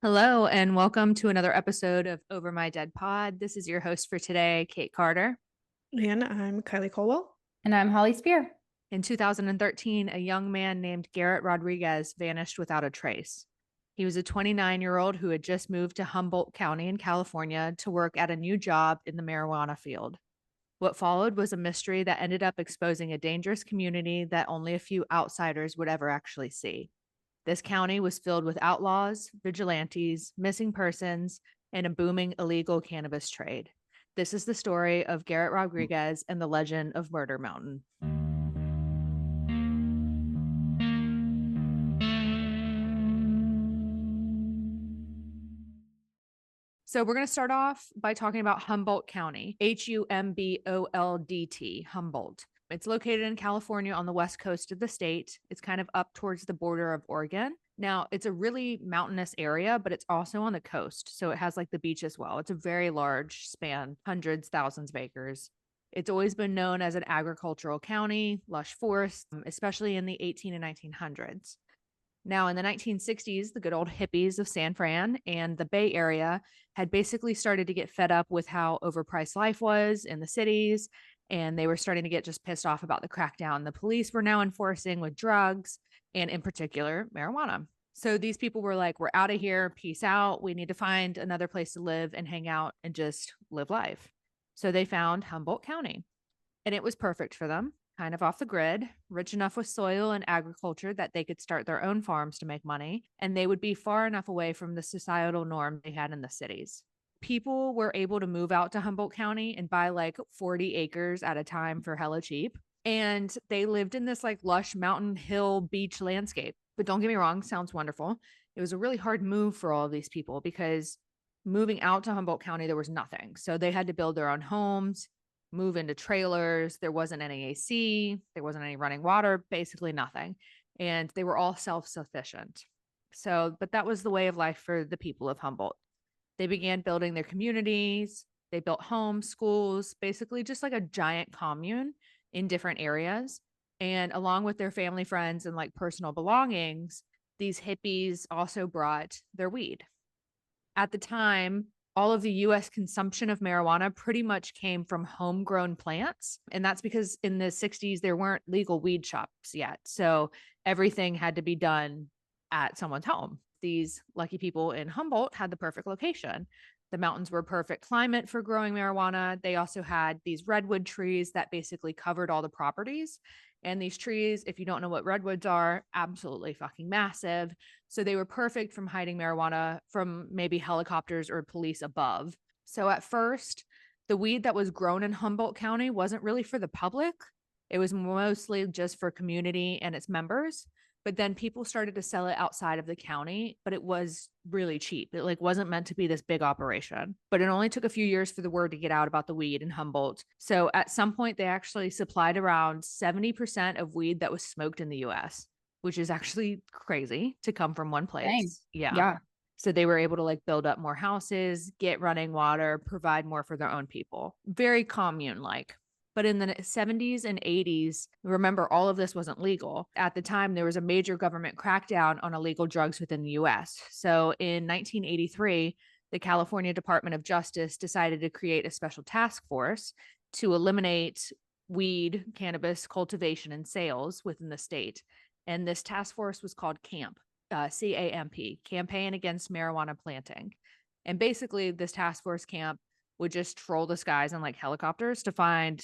Hello, and welcome to another episode of Over My Dead Pod. This is your host for today, Kate Carter. And I'm Kylie Colwell. And I'm Holly Spear. In 2013, a young man named Garrett Rodriguez vanished without a trace. He was a 29-year-old who had just moved to Humboldt County in California to work at a new job in the marijuana field. What followed was a mystery that ended up exposing a dangerous community that only a few outsiders would ever actually see. This county was filled with outlaws, vigilantes, missing persons, and a booming illegal cannabis trade. This is the story of Garrett Rodriguez and the legend of Murder Mountain. So we're going to start off by talking about Humboldt County, Humboldt, Humboldt. It's located in California on the west coast of the state. It's kind of up towards the border of Oregon. Now, it's a really mountainous area, but it's also on the coast. So it has like the beach as well. It's a very large span, hundreds, thousands of acres. It's always been known as an agricultural county, lush forests, especially in the 18 and 1900s. Now, in the 1960s, the good old hippies of San Fran and the Bay Area had basically started to get fed up with how overpriced life was in the cities. And they were starting to get just pissed off about the crackdown the police were now enforcing with drugs and, in particular, marijuana. So these people were like, we're out of here. Peace out. We need to find another place to live and hang out and just live life. So they found Humboldt County, and it was perfect for them. Kind of off the grid, rich enough with soil and agriculture that they could start their own farms to make money, and they would be far enough away from the societal norm they had in the cities. People were able to move out to Humboldt County and buy like 40 acres at a time for hella cheap. And they lived in this like lush mountain hill beach landscape. But don't get me wrong, sounds wonderful. It was a really hard move for all of these people because moving out to Humboldt County, there was nothing. So they had to build their own homes, move into trailers. There wasn't any AC. There wasn't any running water, basically nothing. And they were all self-sufficient. So, but that was the way of life for the people of Humboldt. They began building their communities. They built homes, schools, basically just like a giant commune in different areas. And along with their family, friends, and like personal belongings, these hippies also brought their weed. At the time, all of the US consumption of marijuana pretty much came from homegrown plants. And that's because in the 60s, there weren't legal weed shops yet. So everything had to be done at someone's home. These lucky people in Humboldt had the perfect location. The mountains were perfect climate for growing marijuana. They also had these redwood trees that basically covered all the properties. And these trees, if you don't know what redwoods are, absolutely fucking massive. So they were perfect from hiding marijuana from maybe helicopters or police above. So at first, the weed that was grown in Humboldt County wasn't really for the public. It was mostly just for community and its members. But then people started to sell it outside of the county, but it was really cheap. It like wasn't meant to be this big operation. But it only took a few years for the word to get out about the weed in Humboldt. So at some point they actually supplied around 70% of weed that was smoked in the US, which is actually crazy to come from one place. Dang. Yeah. Yeah. So they were able to like build up more houses, get running water, provide more for their own people. Very commune like. But in the 70s and 80s, remember, all of this wasn't legal. At the time, there was a major government crackdown on illegal drugs within the US. So in 1983, the California Department of Justice decided to create a special task force to eliminate weed, cannabis cultivation and sales within the state. And this task force was called CAMP, CAMP, Campaign Against Marijuana Planting. And basically, this task force camp would just troll the skies in like helicopters to find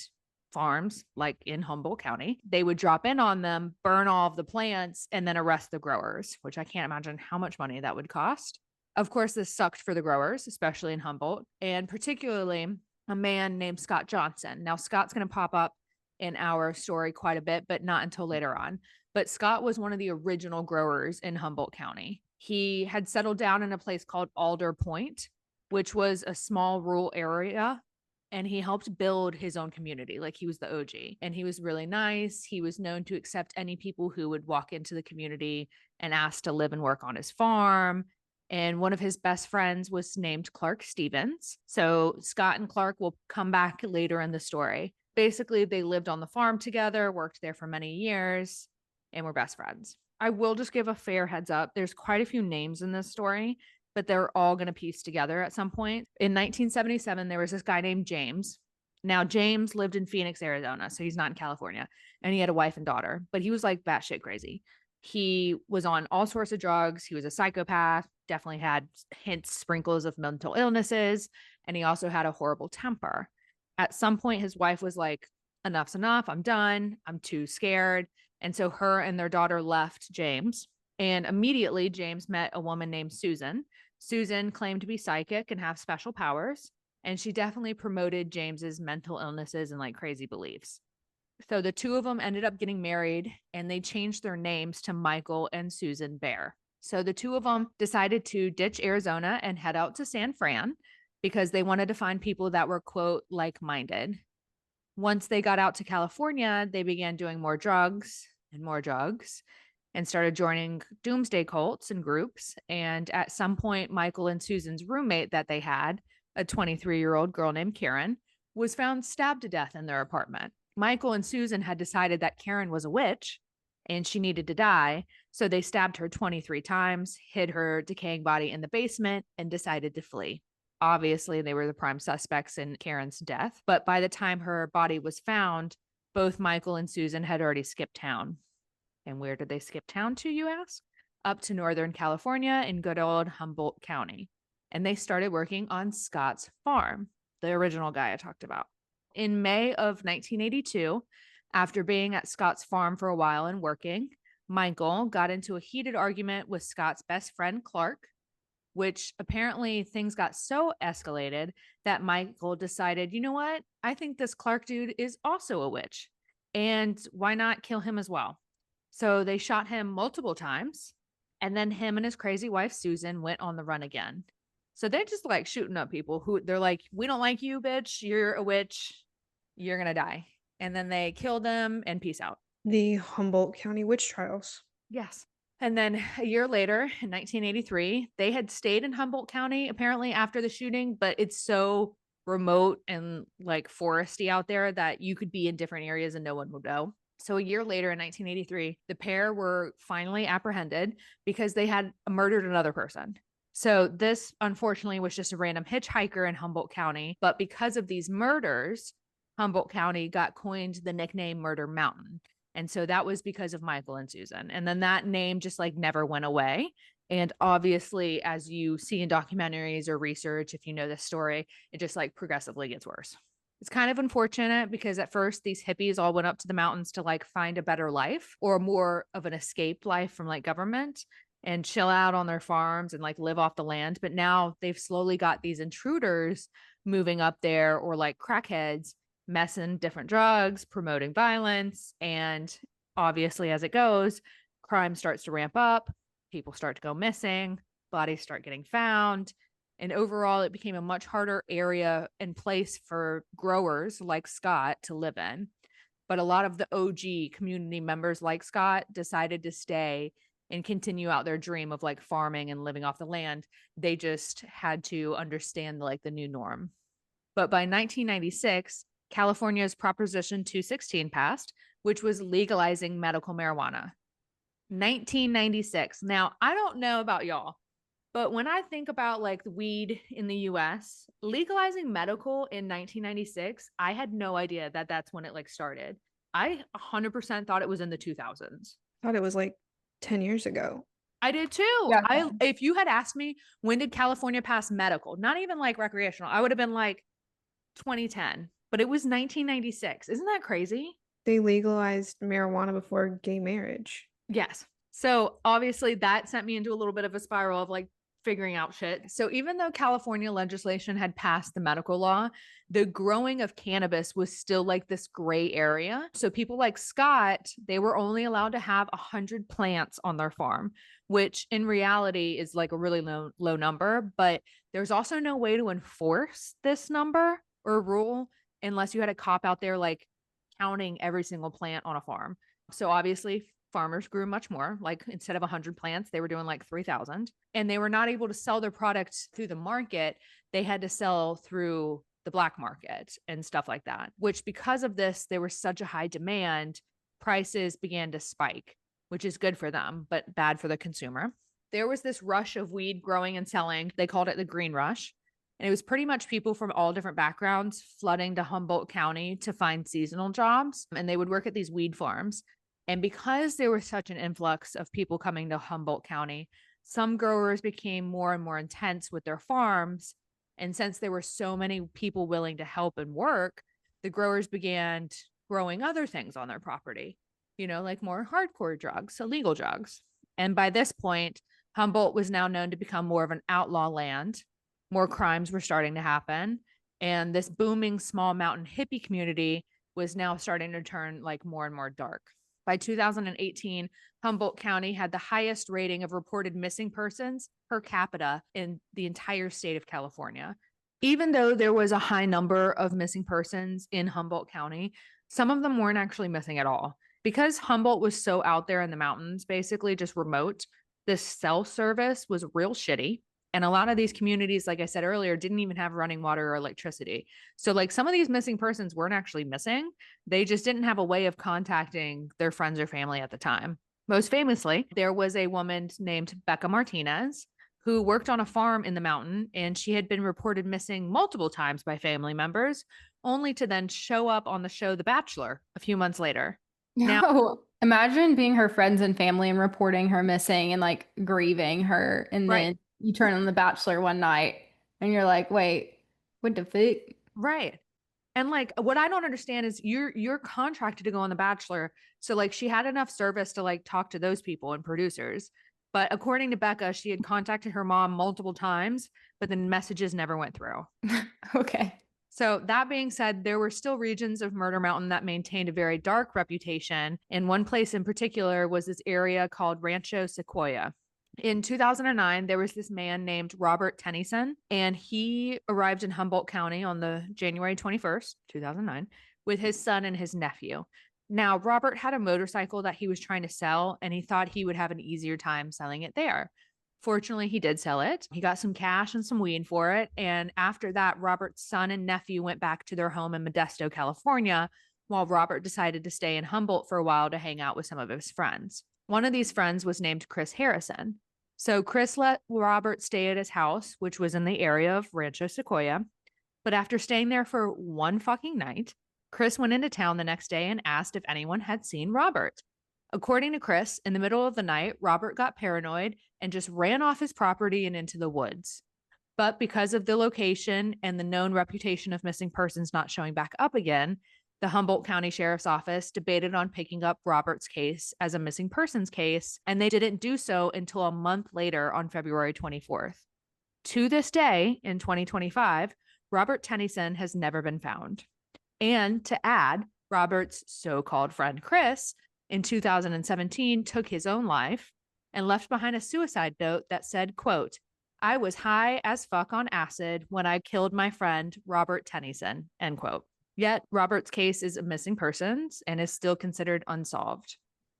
farms like in Humboldt County. They would drop in on them, burn all of the plants, and then arrest the growers, which I can't imagine how much money that would cost. Of course, this sucked for the growers, especially in Humboldt, and particularly a man named Scott Johnson. Now, Scott's going to pop up in our story quite a bit, but not until later on. But Scott was one of the original growers in Humboldt County. He had settled down in a place called Alder Point, which was a small rural area, and he helped build his own community. Like he was the OG, and he was really nice. He was known to accept any people who would walk into the community and ask to live and work on his farm. And one of his best friends was named Clark Stevens. So Scott and Clark will come back later in the story. Basically, they lived on the farm together, worked there for many years, and were best friends. I will just give a fair heads up. There's quite a few names in this story but they're all going to piece together at some point. In 1977, there was this guy named James. Now, James lived in Phoenix, Arizona, so he's not in California, and he had a wife and daughter, but he was like batshit crazy. He was on all sorts of drugs. He was a psychopath, definitely had hints, sprinkles of mental illnesses, and he also had a horrible temper. At some point, his wife was like, enough's enough. I'm done. I'm too scared. And so her and their daughter left James. And immediately, James met a woman named Susan. Susan claimed to be psychic and have special powers. And she definitely promoted James's mental illnesses and like crazy beliefs. So the two of them ended up getting married and they changed their names to Michael and Susan Bear. So the two of them decided to ditch Arizona and head out to San Fran because they wanted to find people that were, quote, like-minded. Once they got out to California, they began doing more drugs and started joining doomsday cults and groups. And at some point, Michael and Susan's roommate that they had, a 23-year-old girl named Karen, was found stabbed to death in their apartment. Michael and Susan had decided that Karen was a witch and she needed to die. So they stabbed her 23 times, hid her decaying body in the basement, and decided to flee. Obviously, they were the prime suspects in Karen's death. But by the time her body was found, both Michael and Susan had already skipped town. And where did they skip town to, you ask? Up to Northern California in good old Humboldt County. And they started working on Scott's farm, the original guy I talked about. In May of 1982, after being at Scott's farm for a while and working, Michael got into a heated argument with Scott's best friend, Clark, which apparently things got so escalated that Michael decided, you know what? I think this Clark dude is also a witch. And why not kill him as well? So they shot him multiple times. And then him and his crazy wife, Susan, went on the run again. So they're just like shooting up people who they're like, we don't like you, bitch. You're a witch. You're going to die. And then they kill them and peace out. The Humboldt County witch trials. Yes. And then a year later, in 1983, they had stayed in Humboldt County apparently after the shooting, but it's so remote and like foresty out there that you could be in different areas and no one would know. So a year later in 1983, the pair were finally apprehended because they had murdered another person. So this, unfortunately, was just a random hitchhiker in Humboldt County. But because of these murders, Humboldt County got coined the nickname Murder Mountain. And so that was because of Michael and Susan. And then that name just like never went away. And obviously, as you see in documentaries or research, if you know this story, it just like progressively gets worse. It's kind of unfortunate because at first these hippies all went up to the mountains to like find a better life or more of an escaped life from like government and chill out on their farms and like live off the land. But now they've slowly got these intruders moving up there or like crackheads messing different drugs, promoting violence. And obviously, as it goes, crime starts to ramp up, people start to go missing, bodies start getting found. And overall, it became a much harder area and place for growers like Scott to live in. But a lot of the OG community members like Scott decided to stay and continue out their dream of like farming and living off the land. They just had to understand like the new norm. But by 1996, California's Proposition 216 passed, which was legalizing medical marijuana. 1996. Now, I don't know about y'all, but when I think about like the weed in the US, legalizing medical in 1996, I had no idea that that's when it like started. I 100% thought it was in the 2000s. I thought it was like 10 years ago. I did too. Yeah. If you had asked me when did California pass medical, not even like recreational, I would have been like 2010, but it was 1996. Isn't that crazy? They legalized marijuana before gay marriage. Yes. So obviously that sent me into a little bit of a spiral of like figuring out shit. So even though California legislation had passed the medical law, the growing of cannabis was still like this gray area. So people like Scott, they were only allowed to have 100 plants on their farm, which in reality is like a really low number, but there's also no way to enforce this number or rule unless you had a cop out there like counting every single plant on a farm. So obviously farmers grew much more. Like instead of 100 plants, they were doing like 3,000, and they were not able to sell their products through the market. They had to sell through the black market and stuff like that, which because of this, there was such a high demand, prices began to spike, which is good for them, but bad for the consumer. there was this rush of weed growing and selling. They called it the Green Rush. And it was pretty much people from all different backgrounds flooding to Humboldt County to find seasonal jobs. And they would work at these weed farms. And because there was such an influx of people coming to Humboldt County, some growers became more and more intense with their farms. And since there were so many people willing to help and work, the growers began growing other things on their property, like more hardcore drugs, illegal drugs. And by this point, Humboldt was now known to become more of an outlaw land. More crimes were starting to happen. And this booming small mountain hippie community was now starting to turn like more and more dark. By 2018, Humboldt County had the highest rating of reported missing persons per capita in the entire state of California. Even though there was a high number of missing persons in Humboldt County, some of them weren't actually missing at all. Because Humboldt was so out there in the mountains, basically just remote, this cell service was real shitty. And a lot of these communities, like I said earlier, didn't even have running water or electricity. So like some of these missing persons weren't actually missing. They just didn't have a way of contacting their friends or family at the time. Most famously, there was a woman named Becca Martinez who worked on a farm in the mountain, and she had been reported missing multiple times by family members, only to then show up on the show The Bachelor a few months later. Now, No, imagine being her friends and family and reporting her missing and like grieving her. And right. then you turn on The Bachelor one night and you're like, wait, what the fuck? Right. And like what I don't understand is you're contracted to go on The Bachelor. So like she had enough service to like talk to those people and producers. But according to Becca, she had contacted her mom multiple times, but the messages never went through. Okay. So that being said, there were still regions of Murder Mountain that maintained a very dark reputation. And one place in particular was this area called Rancho Sequoia. In 2009, there was this man named Robert Tennyson, and he arrived in Humboldt County on the January 21st, 2009, with his son and his nephew. Now, Robert had a motorcycle that he was trying to sell, and he thought he would have an easier time selling it there. Fortunately, he did sell it. He got some cash and some weed for it. And after that, Robert's son and nephew went back to their home in Modesto, California, while Robert decided to stay in Humboldt for a while to hang out with some of his friends. One of these friends was named Chris Harrison. So Chris let Robert stay at his house, which was in the area of Rancho Sequoia. But after staying there for one fucking night, Chris went into town the next day and asked if anyone had seen Robert. According to Chris, in the middle of the night, Robert got paranoid and just ran off his property and into the woods. But because of the location and the known reputation of missing persons not showing back up again, the Humboldt County Sheriff's Office debated on picking up Robert's case as a missing persons case, and they didn't do so until a month later on February 24th. To this day, in 2025, Robert Tennyson has never been found. And to add, Robert's so-called friend Chris, in 2017, took his own life and left behind a suicide note that said, quote, "I was high as fuck on acid when I killed my friend, Robert Tennyson," end quote. Yet Robert's case is a missing persons and is still considered unsolved.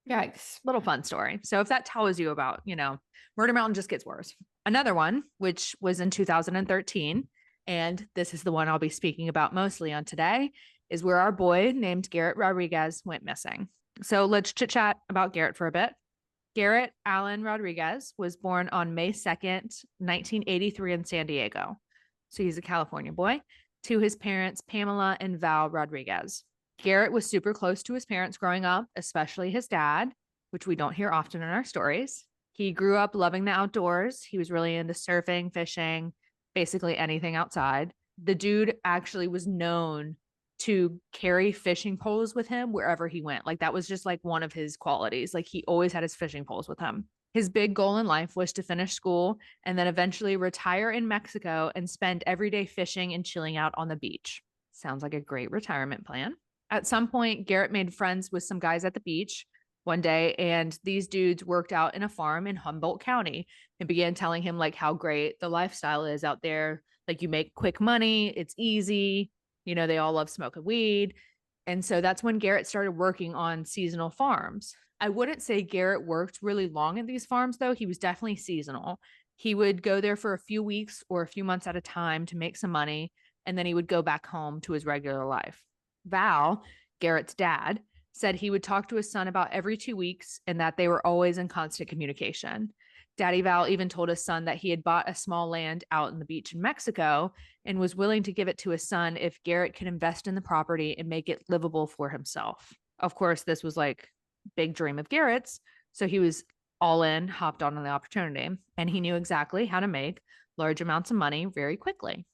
Yikes. Little fun story. So if that tells you about, Murder Mountain just gets worse. Another one, which was in 2013, and this is the one I'll be speaking about mostly on today, is where our boy named Garrett Rodriguez went missing. So let's chit chat about Garrett for a bit. Garrett Allen Rodriguez was born on May 2nd, 1983 in San Diego. So he's a California boy, to his parents, Pamela and Val Rodriguez. Garrett was super close to his parents growing up, especially his dad, which we don't hear often in our stories. He grew up loving the outdoors. He was really into surfing, fishing, basically anything outside. The dude actually was known to carry fishing poles with him wherever he went. Like that was just like one of his qualities. Like he always had his fishing poles with him. His big goal in life was to finish school and then eventually retire in Mexico and spend every day fishing and chilling out on the beach. Sounds like a great retirement plan. At some point, Garrett made friends with some guys at the beach one day, and these dudes worked out in a farm in Humboldt County and began telling him like how great the lifestyle is out there. Like you make quick money, it's easy. They all love smoking weed. And so that's when Garrett started working on seasonal farms. I wouldn't say Garrett worked really long at these farms, though. He was definitely seasonal. He would go there for a few weeks or a few months at a time to make some money, and then he would go back home to his regular life. Val, Garrett's dad, said he would talk to his son about every 2 weeks and that they were always in constant communication. Daddy Val even told his son that he had bought a small land out in the beach in Mexico and was willing to give it to his son if Garrett could invest in the property and make it livable for himself. Of course, this was like big dream of Garrett's. So he was all in, hopped on the opportunity, and he knew exactly how to make large amounts of money very quickly.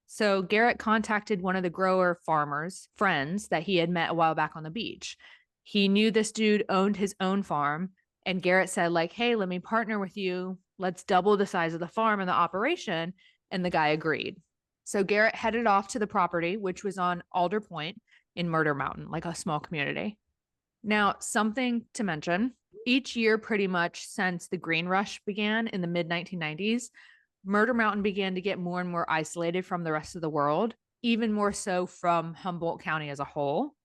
So Garrett contacted one of the grower farmers' friends that he had met a while back on the beach. He knew this dude owned his own farm, and Garrett said, like, hey, let me partner with you. Let's double the size of the farm and the operation. And the guy agreed. So Garrett headed off to the property, which was on Alder Point in Murder Mountain, like a small community. Now, something to mention, each year pretty much since the green rush began in the mid 1990s, Murder Mountain began to get more and more isolated from the rest of the world, even more so from Humboldt County as a whole.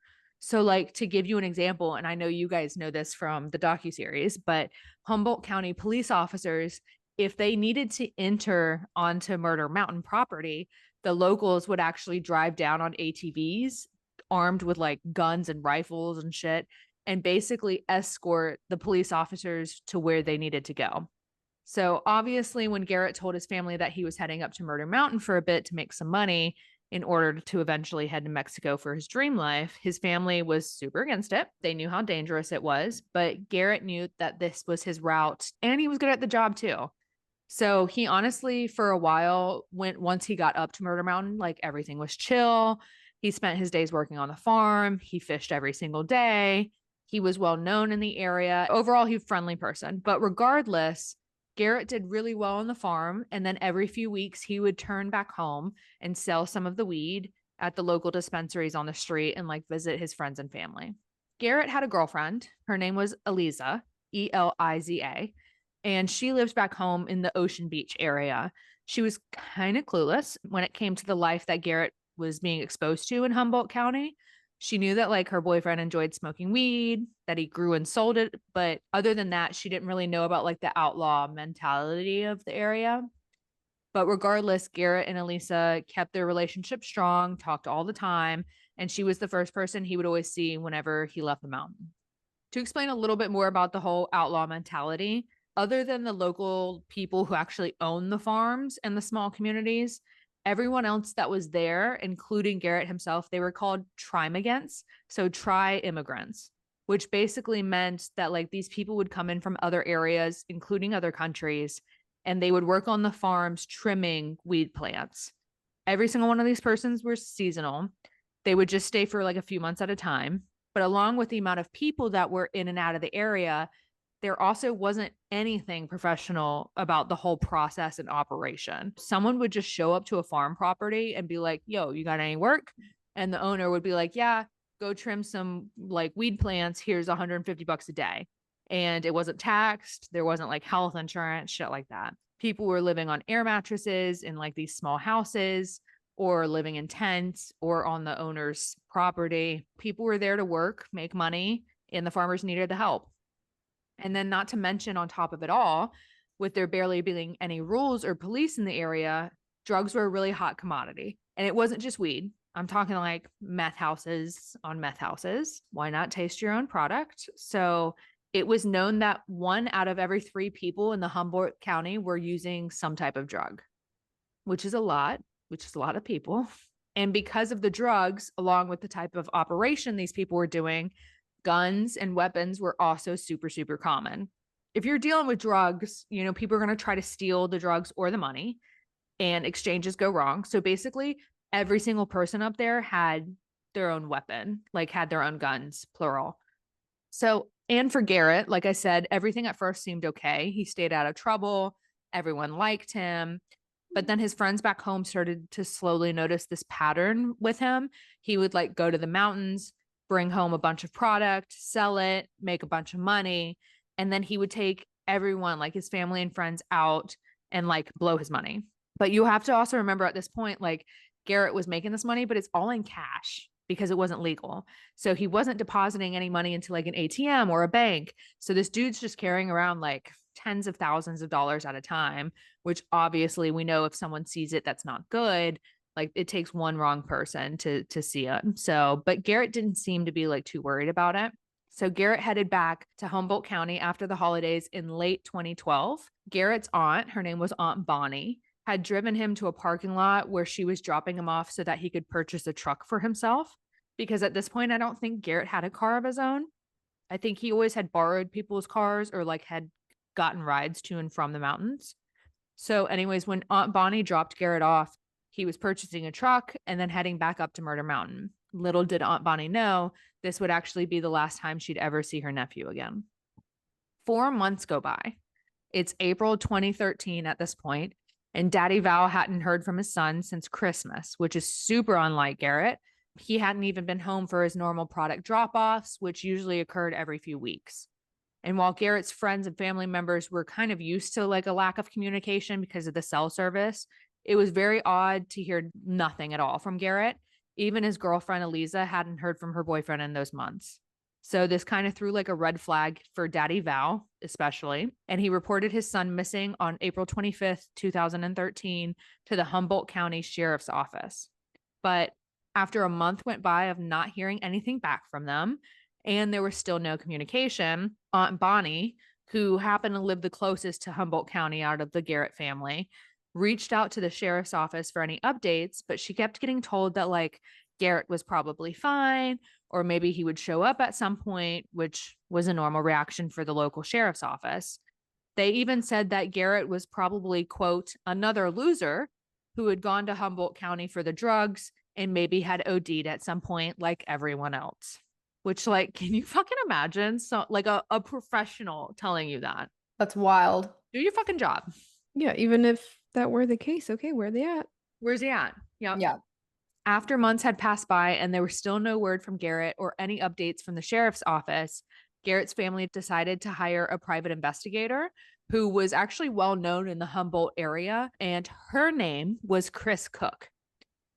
So, like, to give you an example, and I know you guys know this from the docuseries, but Humboldt County police officers, if they needed to enter onto Murder Mountain property, the locals would actually drive down on ATVs armed with like guns and rifles and shit, and basically escort the police officers to where they needed to go. So obviously, when Garrett told his family that he was heading up to Murder Mountain for a bit to make some money in order to eventually head to Mexico for his dream life, his family was super against it. They knew how dangerous it was, but Garrett knew that this was his route and he was good at the job too. So he honestly, for a while, once he got up to Murder Mountain, like everything was chill. He spent his days working on the farm. He fished every single day. He was well known in the area. Overall, he was a friendly person. But regardless, Garrett did really well on the farm. And then every few weeks, he would turn back home and sell some of the weed at the local dispensaries on the street and like visit his friends and family. Garrett had a girlfriend. Her name was Eliza, Eliza. And she lives back home in the Ocean Beach area. She was kind of clueless when it came to the life that Garrett was being exposed to in Humboldt County. She knew that like her boyfriend enjoyed smoking weed, that he grew and sold it. But other than that, she didn't really know about like the outlaw mentality of the area. But regardless, Garrett and Elisa kept their relationship strong, talked all the time. And she was the first person he would always see whenever he left the mountain. To explain a little bit more about the whole outlaw mentality, other than the local people who actually own the farms and the small communities, everyone else that was there, including Garrett himself, they were called trimmigrants, so tri-immigrants, which basically meant that like these people would come in from other areas, including other countries, and they would work on the farms trimming weed plants. Every single one of these persons were seasonal. They would just stay for like a few months at a time. But along with the amount of people that were in and out of the area, there also wasn't anything professional about the whole process and operation. Someone would just show up to a farm property and be like, yo, you got any work? And the owner would be like, yeah, go trim some like weed plants. Here's $150 a day. And it wasn't taxed. There wasn't like health insurance, shit like that. People were living on air mattresses in like these small houses or living in tents or on the owner's property. People were there to work, make money, and the farmers needed the help. And then not to mention on top of it all, with there barely being any rules or police in the area, drugs were a really hot commodity. And it wasn't just weed. I'm talking like meth houses on meth houses. Why not taste your own product? So it was known that 1 out of every 3 people in the Humboldt County were using some type of drug, which is a lot of people. And because of the drugs, along with the type of operation these people were doing, guns and weapons were also super, super common. If you're dealing with drugs, you know, people are going to try to steal the drugs or the money, and exchanges go wrong. So basically, every single person up there had their own weapon, like had their own guns, plural. So, and for Garrett, like I said, everything at first seemed okay. He stayed out of trouble. Everyone liked him. But then his friends back home started to slowly notice this pattern with him. He would like go to the mountains, bring home a bunch of product, sell it, make a bunch of money. And then he would take everyone, like his family and friends, out and like blow his money. But you have to also remember at this point, like Garrett was making this money, but it's all in cash because it wasn't legal. So he wasn't depositing any money into like an ATM or a bank. So this dude's just carrying around like tens of thousands of dollars at a time, which obviously we know if someone sees it, that's not good. Like it takes one wrong person to see it. So, but Garrett didn't seem to be like too worried about it. So Garrett headed back to Humboldt County after the holidays in late 2012. Garrett's aunt, her name was Aunt Bonnie, had driven him to a parking lot where she was dropping him off so that he could purchase a truck for himself. Because at this point, I don't think Garrett had a car of his own. I think he always had borrowed people's cars or like had gotten rides to and from the mountains. So anyways, when Aunt Bonnie dropped Garrett off, he was purchasing a truck and then heading back up to Murder Mountain. Little did Aunt Bonnie know this would actually be the last time she'd ever see her nephew again. 4 months go by. It's April 2013 at this point, and Daddy Val hadn't heard from his son since Christmas, which is super unlike Garrett. He hadn't even been home for his normal product drop-offs, which usually occurred every few weeks. And while Garrett's friends and family members were kind of used to like a lack of communication because of the cell service, it was very odd to hear nothing at all from Garrett. Even his girlfriend, Eliza, hadn't heard from her boyfriend in those months. So this kind of threw like a red flag for Daddy Val, especially. And he reported his son missing on April 25th, 2013 to the Humboldt County Sheriff's Office. But after a month went by of not hearing anything back from them, and there was still no communication, Aunt Bonnie, who happened to live the closest to Humboldt County out of the Garrett family, reached out to the sheriff's office for any updates, but she kept getting told that like Garrett was probably fine, or maybe he would show up at some point, which was a normal reaction for the local sheriff's office. They even said that Garrett was probably, quote, another loser who had gone to Humboldt County for the drugs and maybe had OD'd at some point like everyone else. Which, like, can you fucking imagine? So, like, a professional telling you that. That's wild. Do your fucking job. Yeah, even if that were the case, okay, where are they at? Where's he at? Yep. Yeah. After months had passed by and there was still no word from Garrett or any updates from the sheriff's office, Garrett's family decided to hire a private investigator who was actually well known in the Humboldt area, and her name was Chris Cook.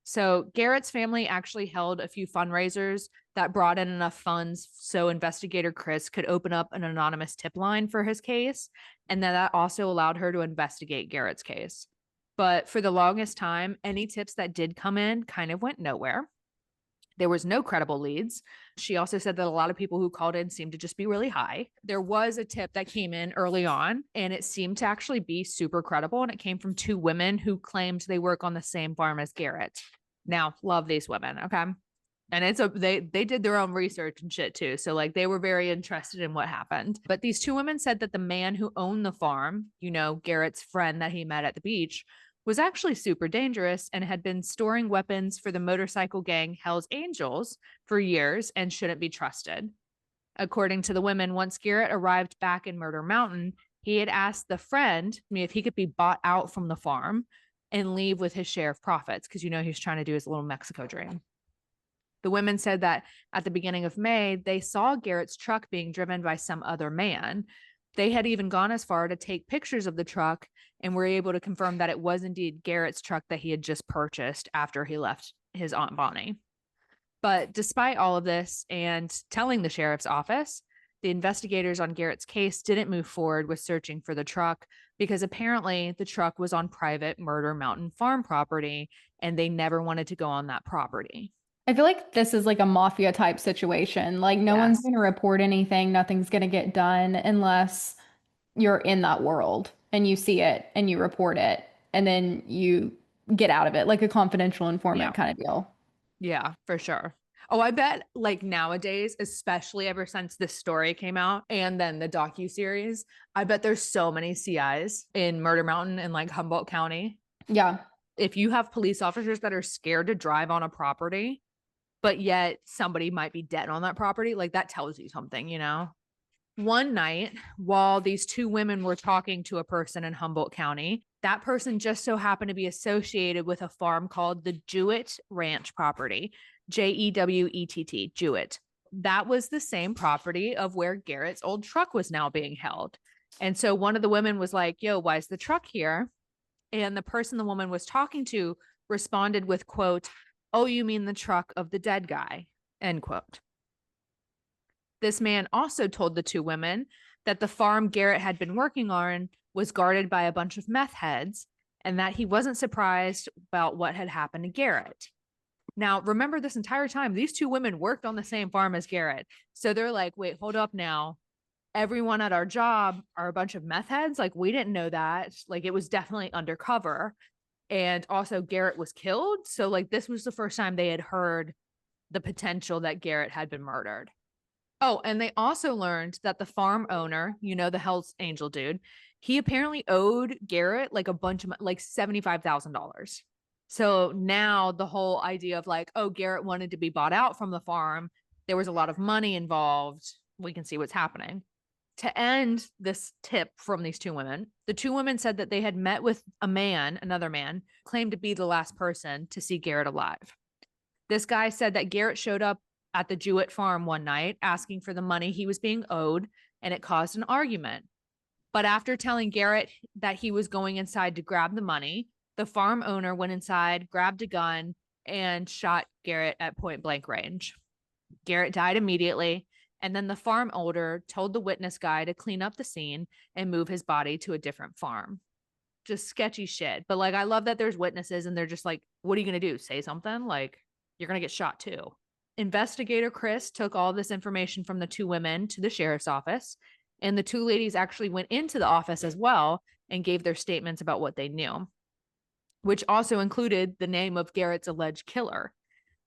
So Garrett's family actually held a few fundraisers that brought in enough funds so investigator Chris could open up an anonymous tip line for his case, and then that also allowed her to investigate Garrett's case. But for the longest time, any tips that did come in kind of went nowhere. There was no credible leads. She also said that a lot of people who called in seemed to just be really high. There was a tip that came in early on, and it seemed to actually be super credible, and it came from 2 women who claimed they work on the same farm as Garrett. Now, love these women, okay? And it's they did their own research and shit too. So like they were very interested in what happened. But these 2 women said that the man who owned the farm, you know, Garrett's friend that he met at the beach, was actually super dangerous and had been storing weapons for the motorcycle gang Hell's Angels for years and shouldn't be trusted. According to the women, once Garrett arrived back in Murder Mountain, he had asked the friend if he could be bought out from the farm and leave with his share of profits, because, you know, he's trying to do his little Mexico dream. The women said that at the beginning of May, they saw Garrett's truck being driven by some other man. They had even gone as far to take pictures of the truck and were able to confirm that it was indeed Garrett's truck that he had just purchased after he left his Aunt Bonnie. But despite all of this and telling the sheriff's office, the investigators on Garrett's case didn't move forward with searching for the truck because apparently the truck was on private Murder Mountain farm property and they never wanted to go on that property. I feel like this is like a mafia type situation. Like no one's going to report anything. Nothing's going to get done unless you're in that world and you see it and you report it and then you get out of it, like a confidential informant kind of deal. Yeah, for sure. Oh, I bet like nowadays, especially ever since this story came out and then the docuseries, I bet there's so many CIs in Murder Mountain and like Humboldt County. Yeah. If you have police officers that are scared to drive on a property, but yet somebody might be dead on that property, like that tells you something, you know? One night, while these 2 women were talking to a person in Humboldt County, that person just so happened to be associated with a farm called the Jewett Ranch property. Jewett, Jewett. That was the same property of where Garrett's old truck was now being held. And so one of the women was like, yo, why is the truck here? And the person the woman was talking to responded with, quote, oh, you mean the truck of the dead guy, end quote. This man also told the 2 women that the farm Garrett had been working on was guarded by a bunch of meth heads and that he wasn't surprised about what had happened to Garrett. Now, remember, this entire time, these two women worked on the same farm as Garrett. So they're like, wait, hold up now. Everyone at our job are a bunch of meth heads. Like, we didn't know that. Like, it was definitely undercover. And also, Garrett was killed. So, like, this was the first time they had heard the potential that Garrett had been murdered. Oh, and they also learned that the farm owner, you know, the Hell's Angel dude, he apparently owed Garrett like a bunch of like $75,000. So now the whole idea of like, oh, Garrett wanted to be bought out from the farm. There was a lot of money involved. We can see what's happening. To end this tip from these two women, the two women said that they had met with another man, claimed to be the last person to see Garrett alive. This guy said that Garrett showed up at the Jewett farm one night asking for the money he was being owed, and it caused an argument. But after telling Garrett that he was going inside to grab the money, the farm owner went inside, grabbed a gun, and shot Garrett at point blank range. Garrett died immediately, and then the farm owner told the witness guy to clean up the scene and move his body to a different farm. Just sketchy shit. But like, I love that there's witnesses and they're just like, what are you going to do? Say something? Like, you're going to get shot too. Investigator Chris took all this information from the two women to the sheriff's office, and the two ladies actually went into the office as well and gave their statements about what they knew, which also included the name of Garrett's alleged killer.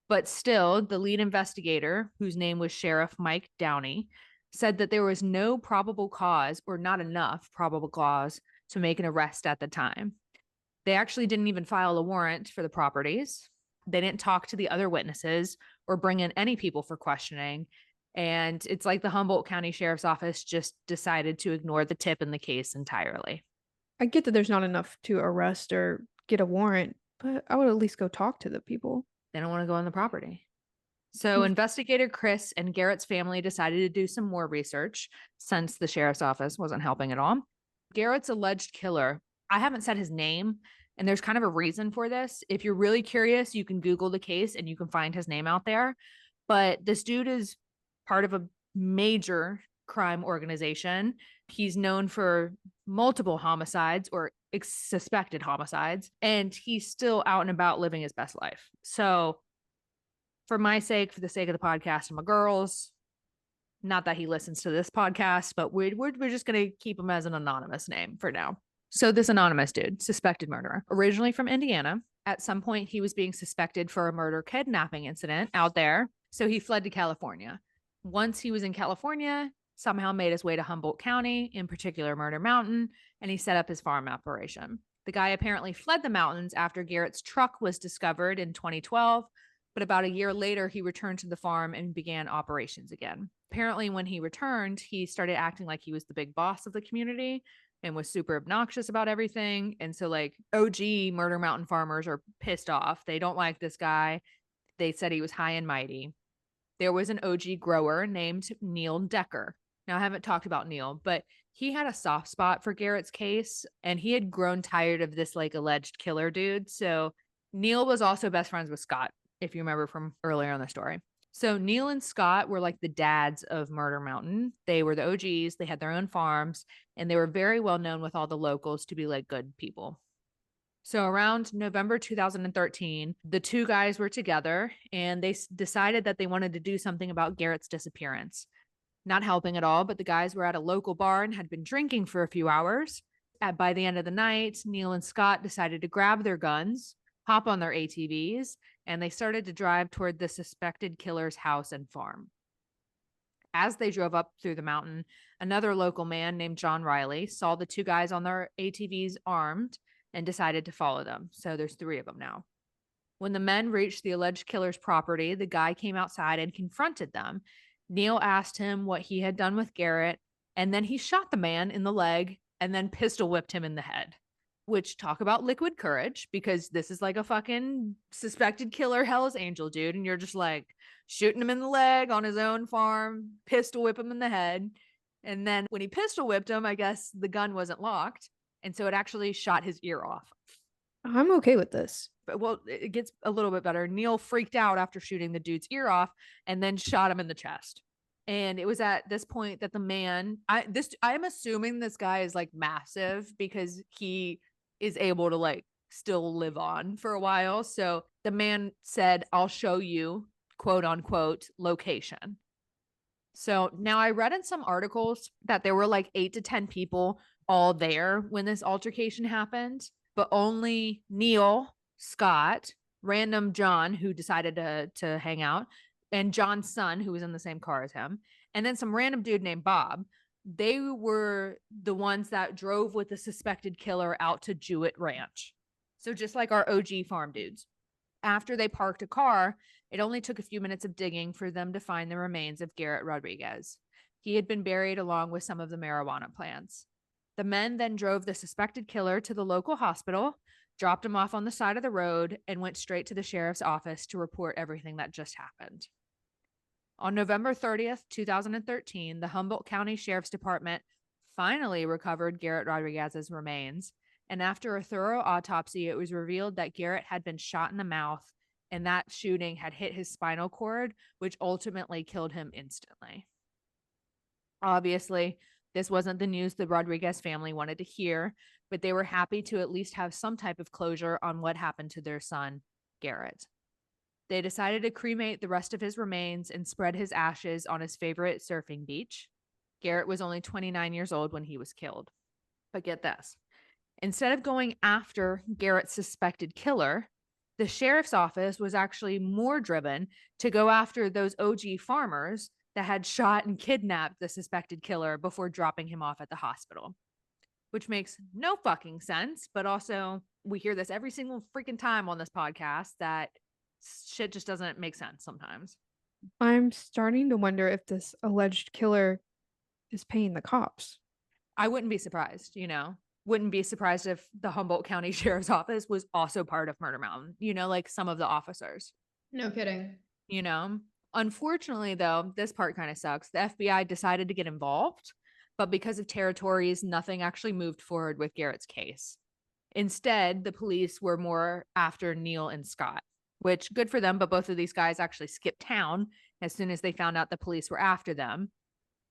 But still, the lead investigator, whose name was Sheriff Mike Downey, said that there was no probable cause or not enough probable cause to make an arrest at the time. They actually didn't even file a warrant for the properties. They didn't talk to the other witnesses or bring in any people for questioning. And it's like the Humboldt County Sheriff's Office just decided to ignore the tip in the case entirely. I get that there's not enough to arrest or get a warrant, but I would at least go talk to the people. They don't want to go on the property. So investigator Chris and Garrett's family decided to do some more research since the sheriff's office wasn't helping at all. Garrett's alleged killer, I haven't said his name, and there's kind of a reason for this. If you're really curious, you can Google the case and you can find his name out there. But this dude is part of a major crime organization. He's known for multiple homicides or suspected homicides, and he's still out and about living his best life. So for my sake, for the sake of the podcast and my girls, not that he listens to this podcast, but we're just going to keep him as an anonymous name for now. So this anonymous dude, suspected murderer, originally from Indiana. At some point, he was being suspected for a murder kidnapping incident out there. So he fled to California. Once he was in California, somehow made his way to Humboldt County, in particular Murder Mountain, and he set up his farm operation. The guy apparently fled the mountains after Garrett's truck was discovered in 2012, but about a year later, he returned to the farm and began operations again. Apparently, when he returned, he started acting like he was the big boss of the community and was super obnoxious about everything. And so, like, OG Murder Mountain farmers are pissed off. They don't like this guy. They said he was high and mighty. There was an OG grower named Neil Decker. Now, I haven't talked about Neil, but he had a soft spot for Garrett's case, and he had grown tired of this, like, alleged killer dude. So Neil was also best friends with Scott, if you remember from earlier in the story. So Neil and Scott were like the dads of Murder Mountain. They were the OGs. They had their own farms, and they were very well known with all the locals to be like good people. So around November 2013, the two guys were together, and they decided that they wanted to do something about Garrett's disappearance. Not helping at all, but the guys were at a local bar and had been drinking for a few hours. By the end of the night, Neil and Scott decided to grab their guns, hop on their ATVs, and they started to drive toward the suspected killer's house and farm. As they drove up through the mountain, another local man named John Riley saw the two guys on their ATVs armed and decided to follow them. So there's three of them now. When the men reached the alleged killer's property, the guy came outside and confronted them. Neil asked him what he had done with Garrett, and then he shot the man in the leg and then pistol whipped him in the head. Which, talk about liquid courage, because this is like a fucking suspected killer Hell's Angel dude, and you're just like shooting him in the leg on his own farm, pistol whip him in the head. And then when he pistol whipped him, I guess the gun wasn't locked, and so it actually shot his ear off. I'm okay with this. But well, it gets a little bit better. Neil freaked out after shooting the dude's ear off and then shot him in the chest. And it was at this point that the man, I'm assuming this guy is like massive because he is able to like still live on for a while. So the man said, I'll show you, quote unquote, location. So now I read in some articles that there were like 8 to 10 people all there when this altercation happened, but only Neil, Scott, random John, who decided to hang out, and John's son, who was in the same car as him, and then some random dude named Bob. They were the ones that drove with the suspected killer out to Jewett Ranch. So just like our OG farm dudes. After they parked a car, it only took a few minutes of digging for them to find the remains of Garrett Rodriguez. He had been buried along with some of the marijuana plants. The men then drove the suspected killer to the local hospital, dropped him off on the side of the road, and went straight to the sheriff's office to report everything that just happened. On November 30th, 2013, the Humboldt County Sheriff's Department finally recovered Garrett Rodriguez's remains. And after a thorough autopsy, it was revealed that Garrett had been shot in the mouth, and that shooting had hit his spinal cord, which ultimately killed him instantly. Obviously, this wasn't the news the Rodriguez family wanted to hear, but they were happy to at least have some type of closure on what happened to their son, Garrett. They decided to cremate the rest of his remains and spread his ashes on his favorite surfing beach. Garrett was only 29 years old when he was killed. But get this. Instead of going after Garrett's suspected killer, the sheriff's office was actually more driven to go after those OG farmers that had shot and kidnapped the suspected killer before dropping him off at the hospital, which makes no fucking sense. But also, we hear this every single freaking time on this podcast that shit just doesn't make sense sometimes. I'm starting to wonder if this alleged killer is paying the cops. I wouldn't be surprised, wouldn't be surprised if the Humboldt County Sheriff's Office was also part of Murder Mountain, like some of the officers. No kidding. Unfortunately, though, this part kind of sucks. The FBI decided to get involved, but because of territories, nothing actually moved forward with Garrett's case. Instead, the police were more after Neil and Scott, which good for them, but both of these guys actually skipped town as soon as they found out the police were after them.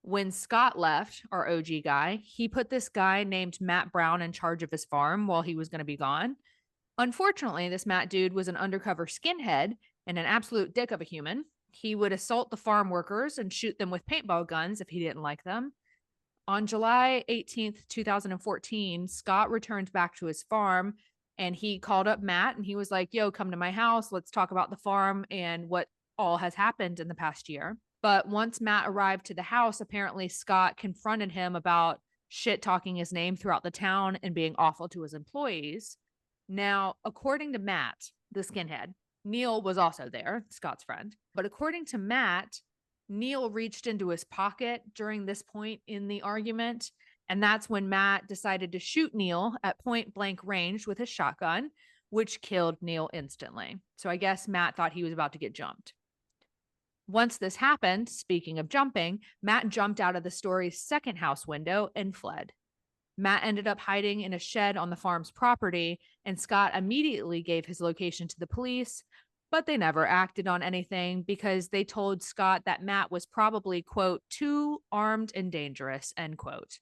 When Scott left, our OG guy, he put this guy named Matt Brown in charge of his farm while he was going to be gone. Unfortunately, this Matt dude was an undercover skinhead and an absolute dick of a human. He would assault the farm workers and shoot them with paintball guns if he didn't like them. On July 18th, 2014, Scott returned back to his farm and he called up Matt and he was like, yo, come to my house. Let's talk about the farm and what all has happened in the past year. But once Matt arrived to the house, apparently Scott confronted him about shit talking his name throughout the town and being awful to his employees. Now, according to Matt, the skinhead, Neil was also there, Scott's friend. But according to Matt, Neil reached into his pocket during this point in the argument. And that's when Matt decided to shoot Neil at point blank range with his shotgun, which killed Neil instantly. So I guess Matt thought he was about to get jumped. Once this happened, speaking of jumping, Matt jumped out of the store's second house window and fled. Matt ended up hiding in a shed on the farm's property, and Scott immediately gave his location to the police, but they never acted on anything because they told Scott that Matt was probably, quote, too armed and dangerous, end quote.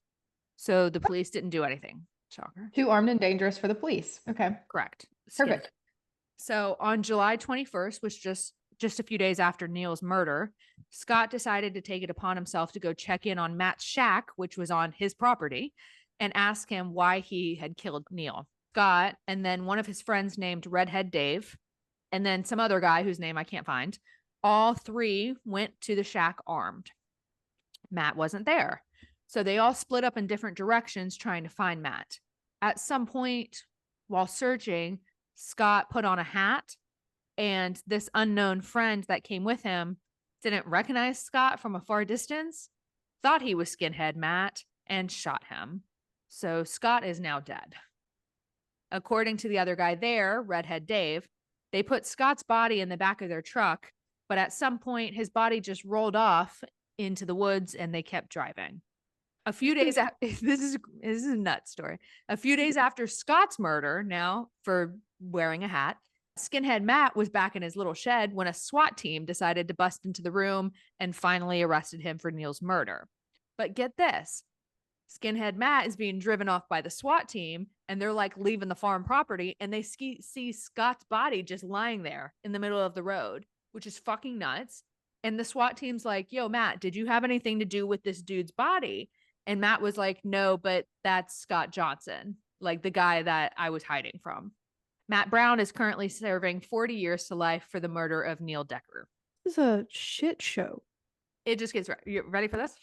So the police didn't do anything. Shocker. Too armed and dangerous for the police. Okay. Correct. Perfect. So on July 21st, which just a few days after Neil's murder, Scott decided to take it upon himself to go check in on Matt's shack, which was on his property, and ask him why he had killed Neil. Scott and then one of his friends named Redhead Dave, and then some other guy whose name I can't find, all three went to the shack armed. Matt wasn't there. So they all split up in different directions trying to find Matt. At some point while searching, Scott put on a hat, and this unknown friend that came with him didn't recognize Scott from a far distance, thought he was skinhead Matt, and shot him. So Scott is now dead. According to the other guy there, Redhead Dave, they put Scott's body in the back of their truck, but at some point his body just rolled off into the woods and they kept driving. A few days after, this is a nut story. A few days after Scott's murder, now for wearing a hat, Skinhead Matt was back in his little shed when a SWAT team decided to bust into the room and finally arrested him for Neil's murder. But get this, Skinhead Matt is being driven off by the SWAT team, and they're like leaving the farm property, and they see Scott's body just lying there in the middle of the road, which is fucking nuts. And the SWAT team's like, yo, Matt, did you have anything to do with this dude's body? And Matt was like, no, but that's Scott Johnson, like the guy that I was hiding from. Matt Brown is currently serving 40 years to life for the murder of Neil Decker. This is a shit show. It just gets, you ready for this?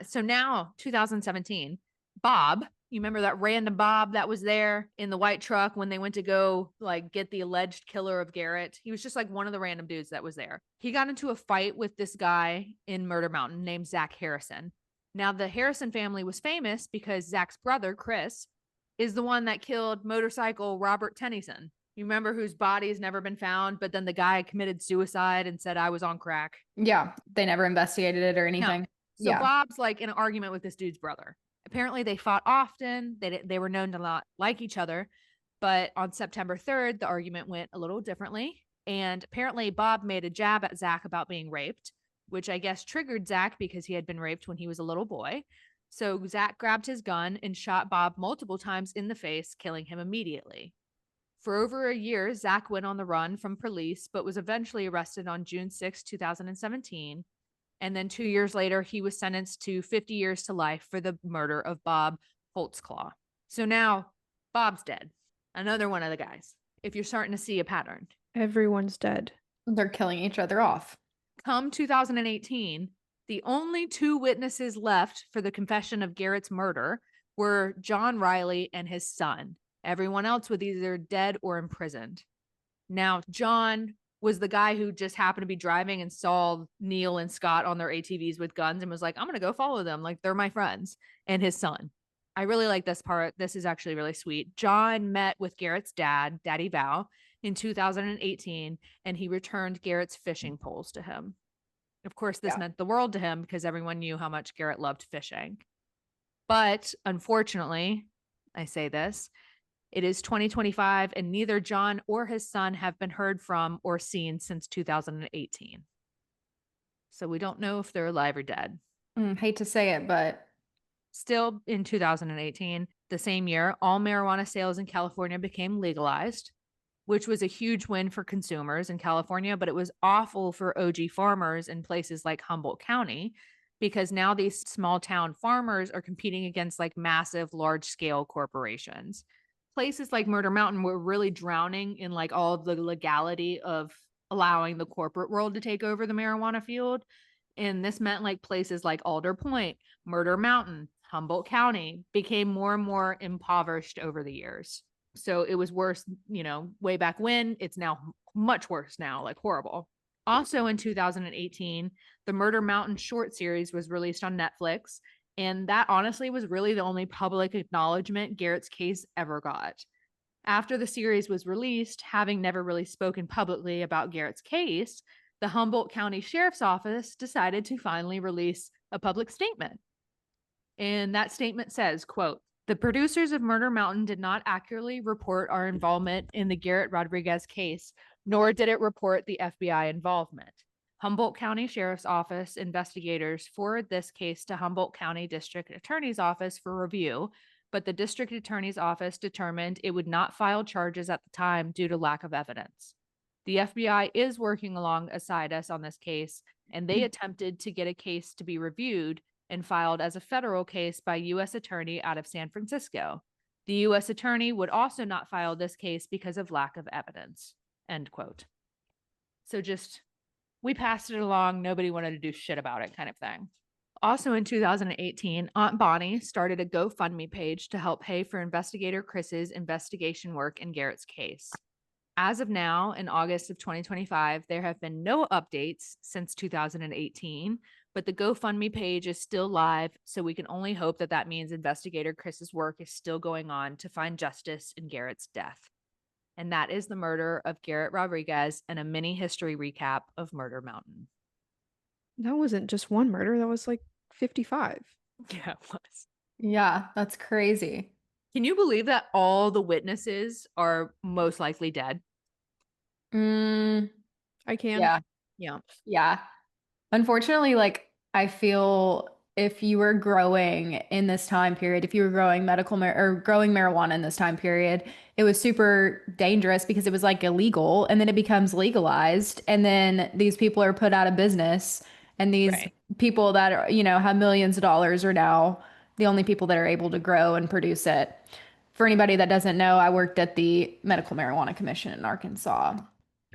So now, 2017, Bob, you remember that random Bob that was there in the white truck when they went to go like get the alleged killer of Garrett? He was just like one of the random dudes that was there. He got into a fight with this guy in Murder Mountain named Zach Harrison. Now, the Harrison family was famous because Zach's brother, Chris, is the one that killed motorcycle Robert Tennyson. You remember, whose body has never been found, but then the guy committed suicide and said, I was on crack. Yeah, they never investigated it or anything. No. So yeah. Bob's like in an argument with this dude's brother. Apparently they fought often. They were known to not like each other. But on September 3rd, the argument went a little differently. And apparently Bob made a jab at Zach about being raped, which I guess triggered Zach because he had been raped when he was a little boy. So Zach grabbed his gun and shot Bob multiple times in the face, killing him immediately. For over a year, Zach went on the run from police, but was eventually arrested on June 6, 2017. And then 2 years later, he was sentenced to 50 years to life for the murder of Bob Holtzclaw. So now Bob's dead. Another one of the guys. If you're starting to see a pattern. Everyone's dead. They're killing each other off. Come 2018, the only two witnesses left for the confession of Garrett's murder were John Riley and his son. Everyone else was either dead or imprisoned. Now, John was the guy who just happened to be driving and saw Neil and Scott on their ATVs with guns and was like, I'm going to go follow them. Like, they're my friends. And his son. I really like this part. This is actually really sweet. John met with Garrett's dad, Daddy Val, in 2018, and he returned Garrett's fishing poles to him. Of course, this meant the world to him because everyone knew how much Garrett loved fishing. But unfortunately, I say this, it is 2025, and neither John or his son have been heard from or seen since 2018. So we don't know if they're alive or dead. Hate to say it, but still in 2018, the same year, all marijuana sales in California became legalized, which was a huge win for consumers in California, but it was awful for OG farmers in places like Humboldt County, because now these small town farmers are competing against like massive, large scale corporations. Places like Murder Mountain were really drowning in like all of the legality of allowing the corporate world to take over the marijuana field. And this meant like places like Alder Point, Murder Mountain, Humboldt County became more and more impoverished over the years. So it was worse, way back when. It's now much worse now, like horrible. Also in 2018, the Murder Mountain short series was released on Netflix. And that honestly was really the only public acknowledgement Garrett's case ever got. After the series was released, having never really spoken publicly about Garrett's case, the Humboldt County Sheriff's Office decided to finally release a public statement. And that statement says, quote, "The producers of Murder Mountain did not accurately report our involvement in the Garrett Rodriguez case, nor did it report the FBI involvement. Humboldt County Sheriff's Office investigators forwarded this case to Humboldt County District Attorney's Office for review, but the District Attorney's Office determined it would not file charges at the time due to lack of evidence. The FBI is working alongside us on this case, and they attempted to get a case to be reviewed and filed as a federal case by U.S. Attorney out of San Francisco. The U.S. Attorney would also not file this case because of lack of evidence." End quote. So we passed it along. Nobody wanted to do shit about it, kind of thing. Also in 2018, Aunt Bonnie started a GoFundMe page to help pay for investigator Chris's investigation work in Garrett's case. As of now, in August of 2025, there have been no updates since 2018, but the GoFundMe page is still live, so we can only hope that that means investigator Chris's work is still going on to find justice in Garrett's death. And that is the murder of Garrett Rodriguez and a mini history recap of Murder Mountain. That wasn't just one murder. That was like 55. Yeah, it was. Yeah, that's crazy. Can you believe that all the witnesses are most likely dead? I can. Yeah. Yeah. Yeah. Unfortunately, like, I feel if you were growing in this time period, if you were growing or growing marijuana in this time period, it was super dangerous because it was like illegal and then it becomes legalized. And then these people are put out of business. And these Right. people that are, have millions of dollars are now the only people that are able to grow and produce it. For anybody that doesn't know, I worked at the Medical Marijuana Commission in Arkansas.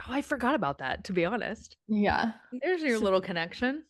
Oh, I forgot about that, to be honest. Yeah. There's your So little connection.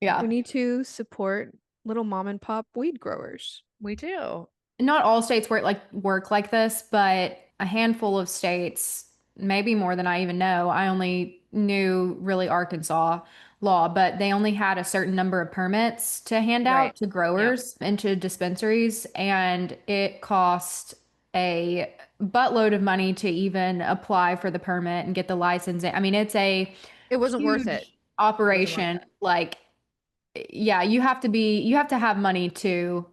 we Yeah. need to support little mom and pop weed growers. We do. Not all states work like this, but a handful of states, maybe more than I even know. I only knew really Arkansas law, but they only had a certain number of permits to hand Right. out to Yeah. growers and to dispensaries, and it cost a buttload of money to even apply for the permit and get the license. I mean, it's a It wasn't worth it. huge operation. It. Like, yeah, you have to have money to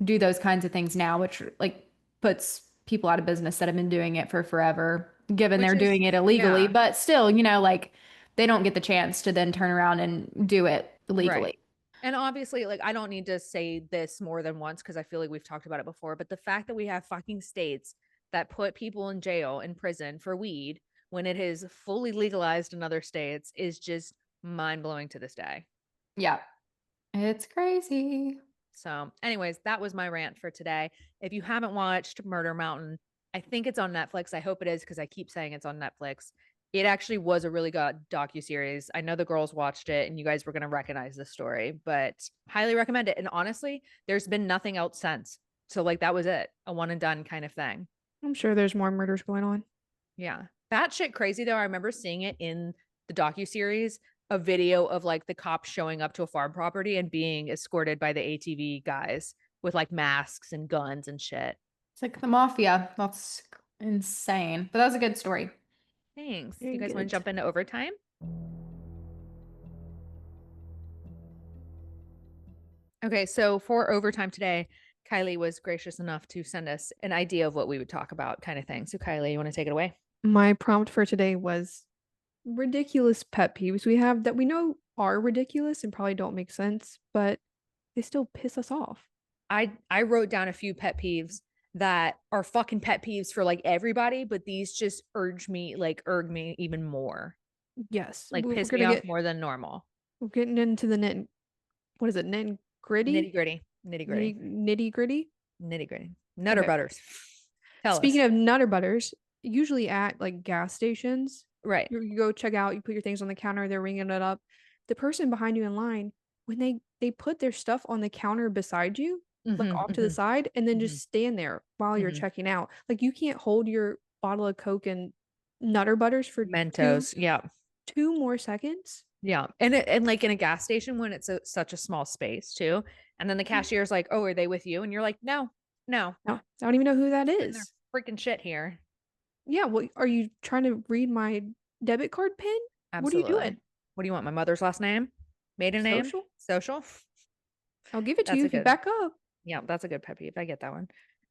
do those kinds of things now, which like puts people out of business that have been doing it for forever, given Which they're is, doing it illegally, yeah. but still, like they don't get the chance to then turn around and do it legally. Right. And obviously, like, I don't need to say this more than once because I feel like we've talked about it before, but the fact that we have fucking states that put people in jail, in prison for weed when it is fully legalized in other states is just mind blowing to this day. Yeah. It's crazy. So, anyways, that was my rant for today. If you haven't watched Murder Mountain, I think it's on Netflix. I hope it is because I keep saying it's on Netflix. It actually was a really good docuseries. I know the girls watched it and you guys were going to recognize the story, but highly recommend it. And honestly, there's been nothing else since. So, like, that was it, a one and done kind of thing. I'm sure there's more murders going on. Yeah. That shit crazy, though. I remember seeing it in the docuseries, a video of like the cops showing up to a farm property and being escorted by the ATV guys with like masks and guns and shit. It's like the mafia. That's insane. But that was a good story. Thanks. Very You guys want good. to jump into overtime? Okay, so for overtime today, Kylie was gracious enough to send us an idea of what we would talk about, kind of thing. So, Kylie, you want to take it away? My prompt for today was ridiculous pet peeves we have that we know are ridiculous and probably don't make sense, but they still piss us off. I wrote down a few pet peeves that are fucking pet peeves for like everybody, but these just erg me even more. Yes, Like we're piss gonna me off get more than normal. we're getting into the nit. What is it? Nitty Nitty gritty. gritty. Nitty gritty. Nitty gritty. Nutter Okay. butters. Tell Speaking us. of Nutter Butters, usually at like gas stations, Right. you go check out, you put your things on the counter, they're ringing it up. The person behind you in line, when they put their stuff on the counter beside you, like off to the side, and then just stand there while you're checking out. Like you can't hold your bottle of Coke and Nutter Butters for Mentos. Yeah. 2 more seconds. Yeah. And like in a gas station when it's such a small space too. And then the cashier's like, "Oh, are they with you?" And you're like, "No. No, I don't even know who that Putting is. their freaking shit here." Yeah, well, are you trying to read my debit card pin? Absolutely. What are you doing? What do you want? My mother's last name? Maiden name? Social? Social? I'll give it to That's you a if you good- back up. Yeah, that's a good pet peeve. I get that one.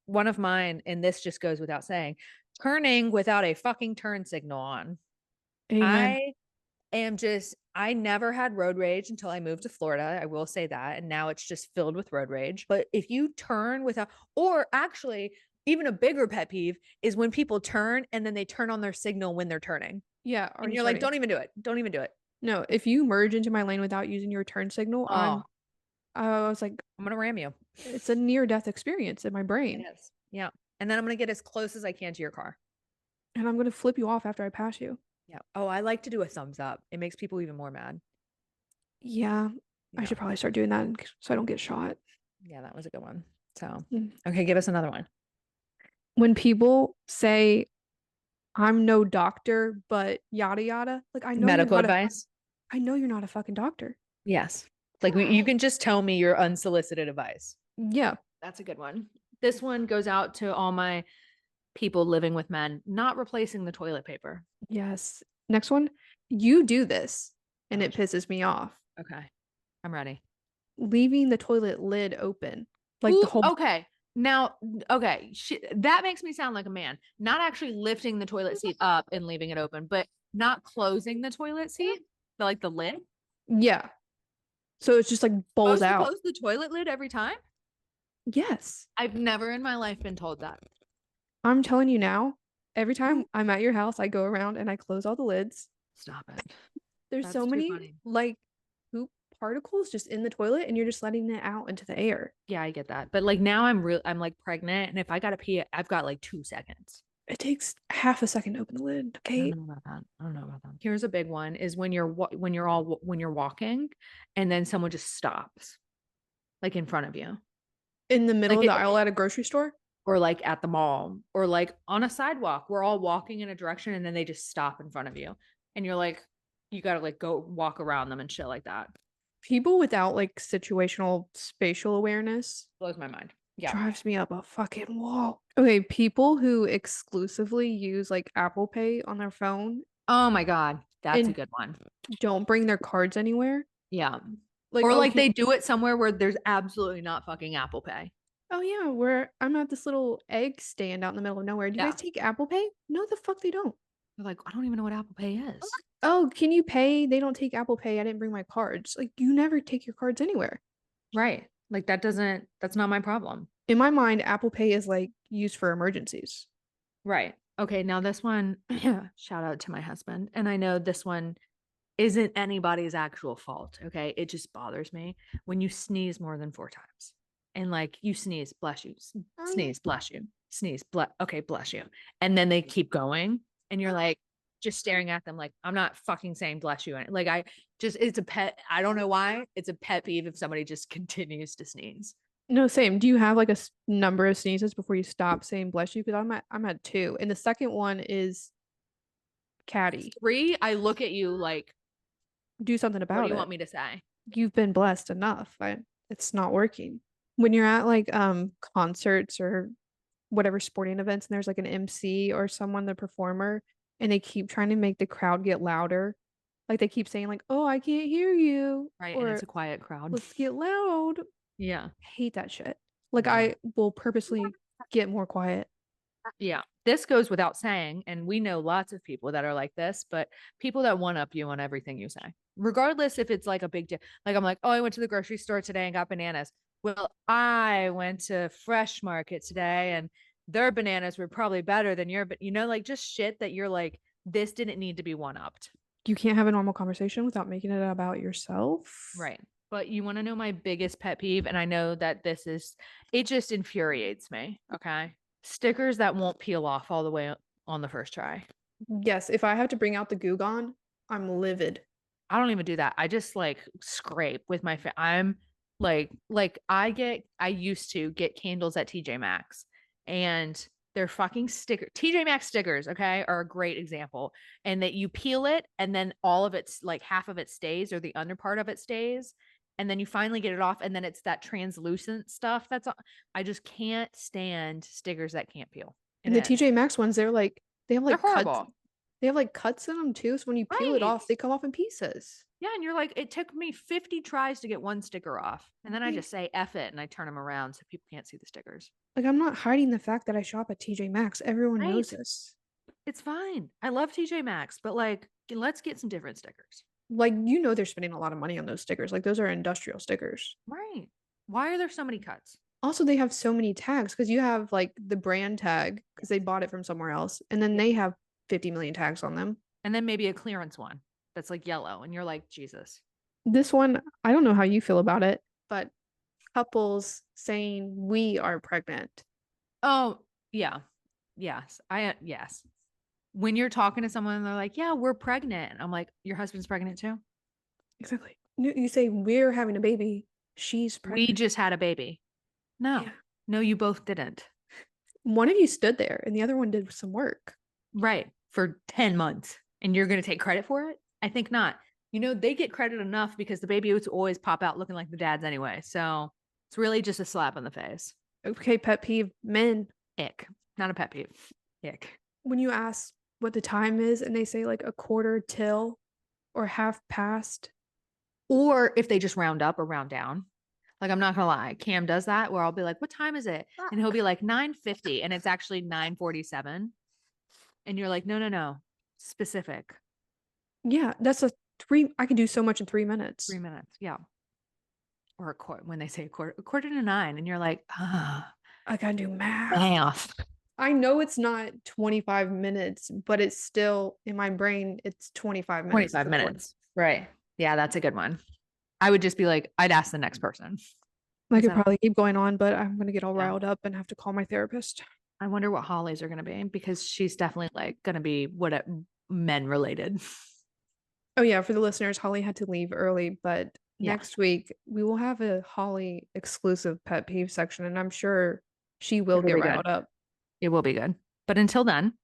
One of mine, and this just goes without saying, turning without a fucking turn signal on. Amen. I never had road rage until I moved to Florida. I will say that. And now it's just filled with road rage. But if you turn without, or actually, even a bigger pet peeve is when people turn and then they turn on their signal when they're turning. Yeah, And you're like, don't even do it. Don't even do it. No, if you merge into my lane without using your turn signal, Oh, I was like, I'm going to ram you. it's a near death experience in my It brain. is. Yeah. And then I'm going to get as close as I can to your car. And I'm gonna flip you off after I pass you. Yeah. Oh, I like to do a thumbs up. It makes people even more mad. Yeah, I Yeah. should probably start doing that so I don't get shot. Yeah, that was a good one. So, Mm. okay, give us another one. When people say, I'm no doctor, but yada yada, like I know Medical you're not advice. I know you're not a fucking doctor. Yes. Like you can just tell me your unsolicited advice. Yeah. That's a good one. This one goes out to all my people living with men, not replacing the toilet paper. Yes. Next one. You do this, and it Gosh. pisses me off. Okay. I'm ready. Leaving the toilet lid open. Like the whole Okay. Now, okay, that makes me sound like a man. Not actually lifting the toilet seat up and leaving it open, but not closing the toilet seat, like the lid. Yeah. So it's just like bowls Supposed to out. close the toilet lid every time? Yes. I've never in my life been told that. I'm telling you now, every time I'm at your house, I go around and I close all the lids. Stop it. There's That's so too many funny. like poop particles just in the toilet and you're just letting it out into the air. Yeah, I get that. But like now I'm like pregnant, and if I gotta pee, I've got like 2 seconds. It takes half a second to open the lid. I Okay. don't know about that. I don't know about that. Here's a big one: is when you're walking, and then someone just stops, like in front of you, In the middle like of the aisle at a grocery store. or like at the mall, or like on a sidewalk. We're all walking in a direction, and then they just stop in front of you, and you're like, you gotta like go walk around them and shit like that. People without like situational spatial awareness Blows my mind. Yeah. drives me up a fucking wall. Okay, people who exclusively use like Apple Pay on their phone Oh my God, that's a and good one. don't bring their cards anywhere. Yeah. Like, Or like okay, they do it somewhere where there's absolutely not fucking Apple Pay. oh yeah, where I'm at this little egg stand out in the middle of nowhere. Do you Yeah. guys take Apple Pay? No, the fuck they don't. They're like, I don't even know what Apple Pay is. Oh, can you pay? They don't take Apple Pay. I didn't bring my cards. Like, you never take your cards anywhere. Right. Like that's not my problem. In my mind, Apple Pay is like used for emergencies. Right. Okay. Now this one, shout out to my husband. And I know this one isn't anybody's actual fault. Okay. It just bothers me when you sneeze more than 4 times. And like you sneeze, bless you, sneeze, bless you, sneeze, okay, bless you. And then they keep going. And you're like, just staring at them like, I'm not fucking saying bless you. Like it's a pet. I don't know why. It's a pet peeve if somebody just continues to sneeze. No, same. Do you have like a number of sneezes before you stop saying bless you? Because I'm at 2, and the second one is catty. 3, I look at you like, Do something about it. what do you want me to say? You've been blessed enough. It's not working. When you're at like concerts or whatever sporting events and there's like an MC or someone, the performer, and they keep trying to make the crowd get louder. Like they keep saying like, "Oh, I can't hear you." Right. Or And it's a quiet crowd. let's get loud. Yeah. I hate that shit. Like Yeah. I will purposely get more quiet. Yeah. This goes without saying. And we know lots of people that are like this, but people that one up you on everything you say, regardless if it's like a big deal. Like I'm like, oh, I went to the grocery store today and got bananas. Well, I went to Fresh Market today and their bananas were probably better than your, but like just shit that you're like, this didn't need to be one upped. You can't have a normal conversation without making it about yourself. Right. But you want to know my biggest pet peeve? And I know that it just infuriates me. Okay. Stickers that won't peel off all the way on the first try. Yes, if I have to bring out the Goo Gone, I'm livid. I don't even do that. I just like scrape with my I'm like I used to get candles at TJ Maxx, and they're fucking TJ Maxx stickers, okay, are a great example. And that you peel it and then all of it's like half of it stays or the under part of it stays. And then you finally get it off and then it's that translucent stuff. I just can't stand stickers that can't peel. And the TJ Maxx ones, they have like they're horrible. cuts. They have like cuts in them too. So when you peel it off, they come off in pieces. Yeah, and you're like, it took me 50 tries to get one sticker off. And then I just say F it and I turn them around so people can't see the stickers. Like, I'm not hiding the fact that I shop at TJ Maxx. Everyone knows this. It's fine. I love TJ Maxx, but like, let's get some different stickers. Like, they're spending a lot of money on those stickers. Like, those are industrial stickers. Right. Why are there so many cuts? Also, they have so many tags because you have like the brand tag because they bought it from somewhere else. And then they have 50 million tags on them. And then maybe a clearance one that's like yellow. And you're like, Jesus. This one, I don't know how you feel about it, but couples saying we are pregnant. Oh, yeah. Yes. Yes. When you're talking to someone and they're like, yeah, we're pregnant. I'm like, your husband's pregnant too? Exactly. You say we're having a baby. She's pregnant. We just had a baby. No. Yeah. No, you both didn't. One of you stood there and the other one did some work. Right. For 10 months. And you're going to take credit for it? I think not. They get credit enough because the baby would always pop out looking like the dad's anyway. So it's really just a slap on the face. Okay, pet peeve, men. Ick. Not a pet peeve. Ick. When you ask what the time is and they say like a quarter till or half past. Or if they just round up or round down. Like, I'm not going to lie. Cam does that where I'll be like, what time is it? And he'll be like 9:50 and it's actually 9:47. And you're like, no. Specific. Yeah, that's I can do so much in 3 minutes. 3 minutes. Yeah. or when they say a quarter to 9, and you're like, ah, I gotta do math. math. I know it's not 25 minutes, but it's still in my brain, it's 25 minutes. 25 minutes. Right. Yeah, that's a good one. I would just be like, I'd ask the next person. I could probably keep going on, but I'm gonna get all riled up and have to call my therapist. I wonder what Holly's are gonna be, because she's definitely like gonna be what men related. Oh yeah, for the listeners, Holly had to leave early, but next week we will have a Holly exclusive pet peeve section, and I'm sure she will get riled up. It will be good. But until then,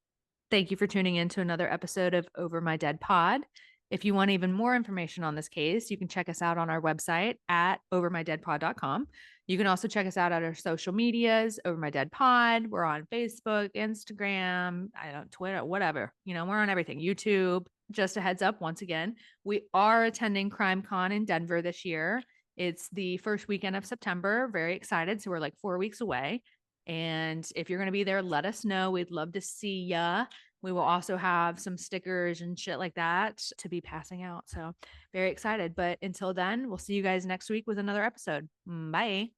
thank you for tuning in to another episode of Over My Dead Pod. If you want even more information on this case, you can check us out on our website at overmydeadpod.com. You can also check us out at our social medias, Over My Dead Pod. We're on Facebook, Instagram, Twitter, whatever. We're on everything. YouTube. Just a heads up, once again, we are attending CrimeCon in Denver this year. It's the first weekend of September. Very excited. So we're like 4 weeks away. And if you're going to be there, let us know. We'd love to see ya. We will also have some stickers and shit like that to be passing out. So very excited. But until then, we'll see you guys next week with another episode. Bye.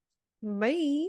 Bye.